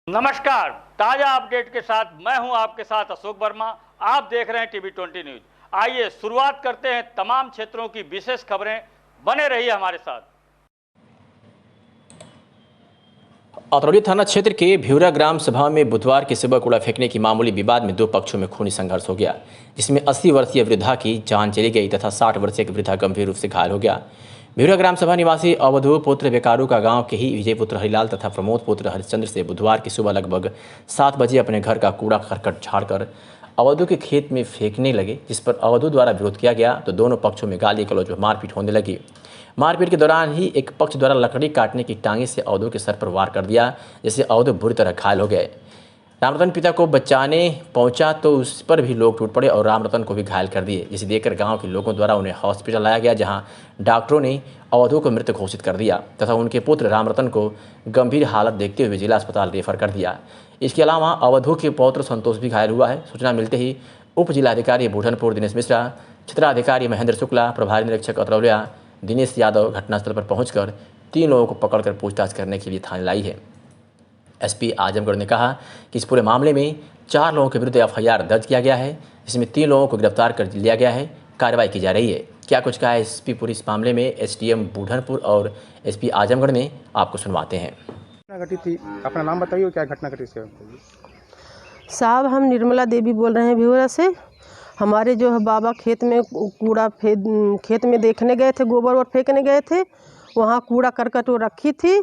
नमस्कार, ताजा अपडेट के साथ मैं हूं आपके साथ अशोक वर्मा। आप देख रहे हैं टीवी 20 न्यूज। आइए शुरुआत करते हैं तमाम क्षेत्रों की विशेष खबरें। बने रहिए हमारे साथ। अतरौली थाना क्षेत्र के भ्यूरा ग्राम सभा में बुधवार की सुबह कूड़ा फेंकने की मामूली विवाद में दो पक्षों में खूनी संघर्ष हो गया, जिसमें 80 वर्षीय वृद्धा की जान चली गई तथा 60 वर्षीय वृद्धा गंभीर रूप से घायल हो गया। भ्यूरा ग्राम सभा निवासी अवधू पुत्र बेकारू का गांव के ही विजय पुत्र हरिलाल तथा प्रमोद पुत्र हरिश्चंद्र से बुधवार की सुबह लगभग 7 बजे अपने घर का कूड़ा करकट झाड़कर अवधू के खेत में फेंकने लगे, जिस पर अवधू द्वारा विरोध किया गया तो दोनों पक्षों में गाली गलौज व मारपीट होने लगी। मारपीट के दौरान ही एक पक्ष द्वारा लकड़ी काटने की टांगे से अवधू के सर पर वार कर दिया, जिससे अवधू बुरी तरह घायल हो गए। रामरतन पिता को बचाने पहुंचा तो उस पर भी लोग टूट पड़े और रामरतन को भी घायल कर दिए, जिसे देखकर गांव के लोगों द्वारा उन्हें हॉस्पिटल लाया गया, जहां डॉक्टरों ने अवधू को मृत घोषित कर दिया तथा उनके पुत्र रामरतन को गंभीर हालत देखते हुए जिला अस्पताल रेफर कर दिया। इसके अलावा अवधू के पौत्र संतोष भी घायल हुआ है। सूचना मिलते ही उप जिलाधिकारी बूढ़नपुर दिनेश मिश्रा, क्षेत्राधिकारी महेंद्र शुक्ला, प्रभारी निरीक्षक अतरौलिया दिनेश यादव घटनास्थल पर पहुंचकर 3 लोगों को पकड़कर पूछताछ करने के लिए थाने लाई है। एसपी आजमगढ़ ने कहा कि इस पूरे मामले में 4 लोगों के विरुद्ध एफआईआर दर्ज किया गया है, जिसमें 3 लोगों को गिरफ्तार कर लिया गया है। कार्रवाई की जा रही है। क्या कुछ कहा है एसपी पुलिस इस मामले में एसडीएम बूढ़नपुर और एसपी आजमगढ़ ने, आपको सुनवाते हैं। घटी थी, अपना नाम बताइए, क्या घटना घटी से? साहब, हम निर्मला देवी बोल रहे हैं भ्यूरा से। हमारे जो है बाबा खेत में कूड़ा खेत में देखने गए थे, गोबर और फेंकने गए थे। वहाँ कूड़ा करकट वो रखी थी,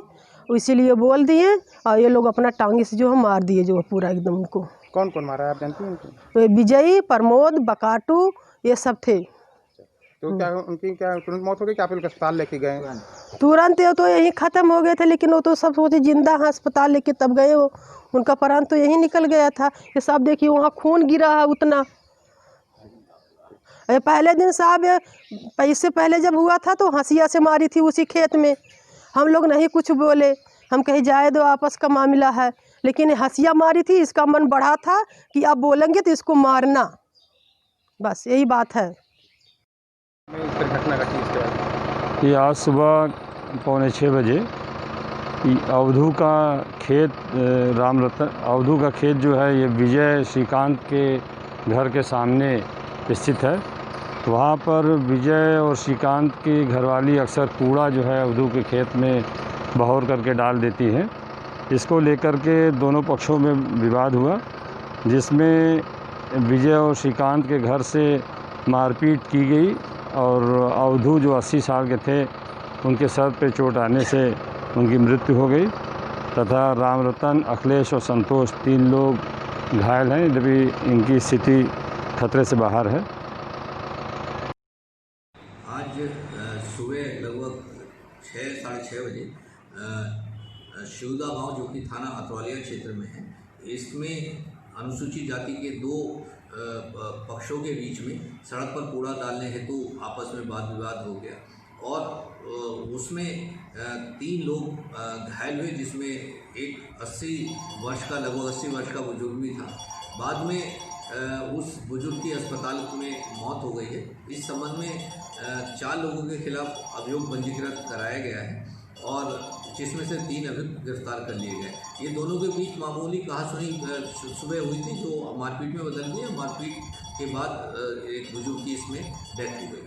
इसीलिए बोल दिए और ये लोग अपना टांगे से जो है मार दिए, जो पूरा एकदम उनको। कौन कौन मारा है, आप जानती हैं? तो विजयी, प्रमोद, बकाटू ये सब थे। तो क्या उनकी क्या तुरंत मौत हो गई? क्या आप लोग अस्पताल लेके गए? तुरंत तो यहीं ख़त्म हो गए थे, लेकिन वो तो सब सोचे जिंदा है, अस्पताल लेके तब गए। वो उनका प्राण तो यहीं निकल गया था। ये सब देखिए वहाँ खून गिरा है उतना। पहले दिन साहब, पैसे पहले जब हुआ था तो हंसिया से मारी थी उसी खेत में। हम लोग नहीं कुछ बोले, हम कहीं जाए दो, आपस का मामला है। लेकिन हंसिया मारी थी, इसका मन बढ़ा था कि आप बोलेंगे तो इसको मारना, बस यही बात है। घटना घटी ये आज सुबह 5:45 बजे अवधू का खेत अवधू का खेत जो है ये विजय श्रीकांत के घर के सामने स्थित है। वहाँ पर विजय और श्रीकांत की घरवाली अक्सर कूड़ा जो है अवधू के खेत में बहौर करके डाल देती है। इसको लेकर के दोनों पक्षों में विवाद हुआ, जिसमें विजय और श्रीकांत के घर से मारपीट की गई और अवधू जो 80 साल के थे उनके सर पे चोट आने से उनकी मृत्यु हो गई तथा रामरतन, अखिलेश और संतोष 3 लोग घायल हैं, जबकि इनकी स्थिति खतरे से बाहर है। आज सुबह लगभग 6 साढ़े 6 बजे शिवदा गांव, जो कि थाना अतरौलिया क्षेत्र में है, इसमें अनुसूचित जाति के 2 पक्षों के बीच में सड़क पर कूड़ा डालने हेतु आपस में वाद विवाद हो गया और उसमें 3 लोग घायल हुए, जिसमें एक 80 वर्ष का लगभग 80 वर्ष का बुजुर्ग भी था। बाद में उस बुजुर्ग की अस्पताल में मौत हो गई है। इस संबंध में 4 लोगों के खिलाफ अभियोग पंजीकृत कराया गया है और जिसमें से 3 अभियुक्त गिरफ्तार कर लिए गए। ये दोनों के बीच मामूली कहासुनी सुबह हुई थी, जो मारपीट में बदल गई। मारपीट के बाद एक बुजुर्ग की इसमें डेथ हो गई।